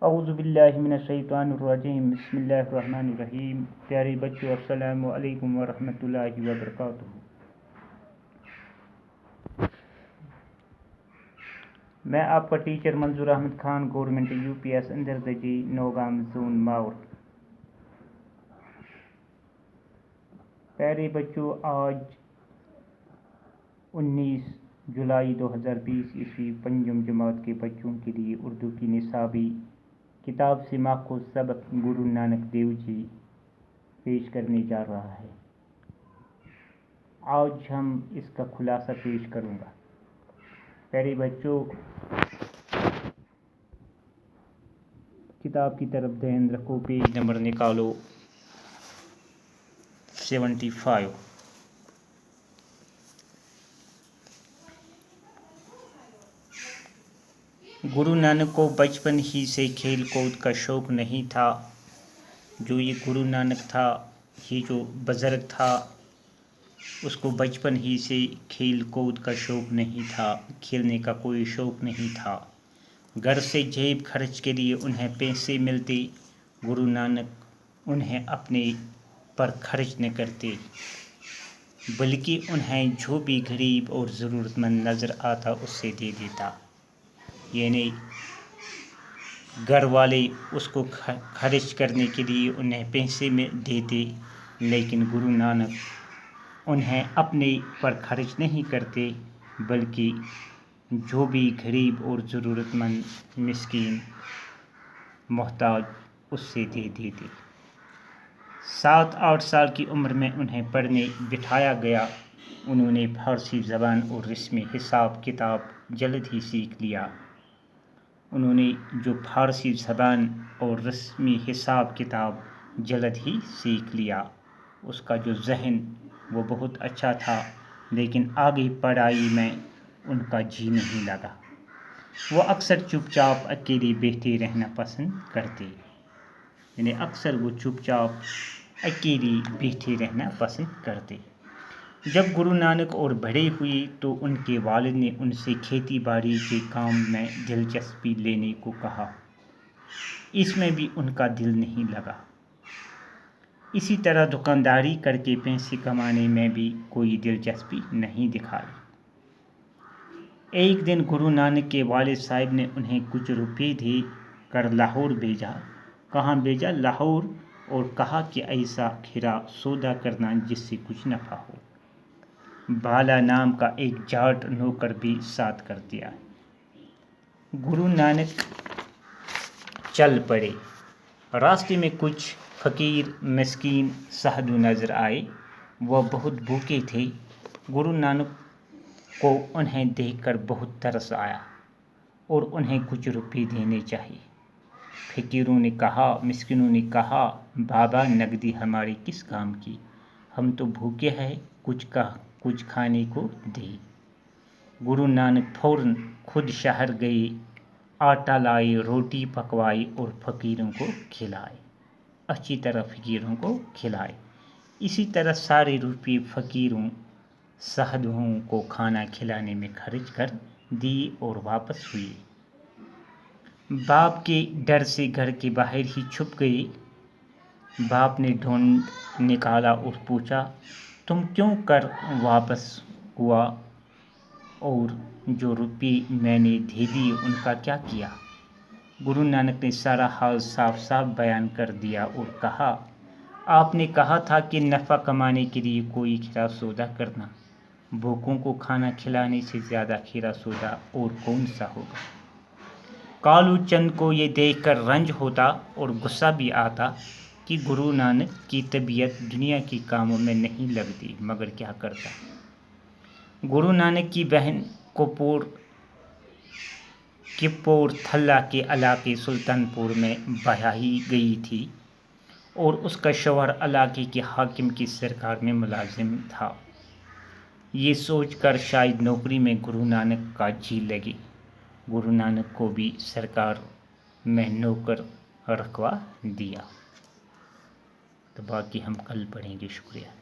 اعوذ باللہ من الشیطان الرجیم، بسم اللہ الرحمن الرحیم۔ پیارے بچوں، السلام علیکم ورحمۃ اللہ وبرکاتہ۔ میں آپ کا teacher Manzoor Ahmad Khan, government UPS اندرزجی، نوگام زون، ماور۔ پیارے بچوں، آج 19 جولائی 2020 عیسوی پنجم جماعت کے بچوں کے لیے اردو کی نصابی کتاب سے ماخوذ سبق گرو نانک دیو جی پیش کرنے جا رہا ہے۔ آج ہم اس کا خلاصہ پیش کروں گا۔ پیارے بچوں، کتاب کی طرف دھیان رکھو، پیج نمبر نکالو 75۔ گرو نانک کو بچپن ہی سے کھیل کود کا شوق نہیں تھا۔ جو یہ گرو نانک تھا، یہ جو بزرگ تھا، اس کو بچپن ہی سے کھیل کود کا شوق نہیں تھا، کھیلنے کا کوئی شوق نہیں تھا۔ گھر سے جیب خرچ کے لیے انہیں پیسے ملتے، گرو نانک انہیں اپنے پر خرچ نہ کرتے، بلکہ انہیں جو بھی غریب اور ضرورت مند نظر آتا اس سے دے دیتا۔ یعنی گھر والے اس کو خرچ کرنے کے لیے انہیں پیسے میں دیتے، لیکن گرو نانک انہیں اپنے پر خرچ نہیں کرتے، بلکہ جو بھی غریب اور ضرورت مند، مسکین، محتاج، اس سے دے دیتے۔ 7-8 سال کی عمر میں انہیں پڑھنے بٹھایا گیا۔ انہوں نے فارسی زبان اور رسمی حساب کتاب جلد ہی سیکھ لیا۔ انہوں نے جو فارسی زبان اور رسمی حساب کتاب جلد ہی سیکھ لیا، اس کا جو ذہن وہ بہت اچھا تھا، لیکن آگے پڑھائی میں ان کا جی نہیں لگا۔ وہ اکثر چپ چاپ اکیلے بیٹھے رہنا پسند کرتے، یعنی اکثر وہ چپ چاپ اکیلے بیٹھے رہنا پسند کرتے۔ جب گرو نانک اور بڑے ہوئے تو ان کے والد نے ان سے کھیتی باڑی کے کام میں دلچسپی لینے کو کہا۔ اس میں بھی ان کا دل نہیں لگا۔ اسی طرح دکانداری کر کے پیسے کمانے میں بھی کوئی دلچسپی نہیں دکھائی۔ ایک دن گرو نانک کے والد صاحب نے انہیں کچھ روپے دے کر لاہور بھیجا۔ کہاں بھیجا؟ لاہور، اور کہا کہ ایسا کھیرا سودا کرنا جس سے کچھ نفع ہو۔ بالا نام کا ایک جاٹ نوکر بھی ساتھ کر دیا۔ گرو نانک چل پڑے۔ راستے میں کچھ فقیر، مسکین سادھو نظر آئے۔ وہ بہت بھوکے تھے۔ گرو نانک کو انہیں دیکھ کر بہت ترس آیا اور انہیں کچھ روپے دینے چاہیے۔ فقیروں نے کہا، مسکینوں نے کہا، بابا نقدی ہماری کس کام کی؟ ہم تو بھوکے ہیں، کچھ کھانے کو دے۔ گرو نانک فوراً خود شہر گئے، آٹا لائے، روٹی پکوائی اور فقیروں کو کھلائے، اچھی طرح فقیروں کو کھلائے۔ اسی طرح سارے روپے فقیروں، سادھوؤں کو کھانا کھلانے میں خرچ کر دیے اور واپس ہوئے۔ باپ کے ڈر سے گھر کے باہر ہی چھپ گئے۔ باپ نے ڈھونڈ نکالا اور پوچھا، تم کیوں کر واپس ہوا اور جو روپے میں نے دے دیے ان کا کیا کیا؟ گرو نانک نے سارا حال صاف صاف بیان کر دیا اور کہا، آپ نے کہا تھا کہ نفع کمانے کے لیے کوئی کھیرا سودا کرنا۔ بھوکوں کو کھانا کھلانے سے زیادہ کھیرا سودا اور کون سا ہوگا؟ کالو چند کو یہ دیکھ کر رنج ہوتا اور غصہ بھی آتا کہ گرو نانک کی طبیعت دنیا کے کاموں میں نہیں لگتی، مگر کیا کرتا۔ گرو نانک کی بہن کپور تھلہ کے علاقے سلطان پور میں بیاہی گئی تھی اور اس کا شوہر علاقے کے حاکم کی سرکار میں ملازم تھا۔ یہ سوچ کر شاید نوکری میں گرو نانک کا جی لگے، گرو نانک کو بھی سرکار میں نوکر رکھوا دیا۔ تو باقی ہم کل پڑھیں گے۔ شکریہ۔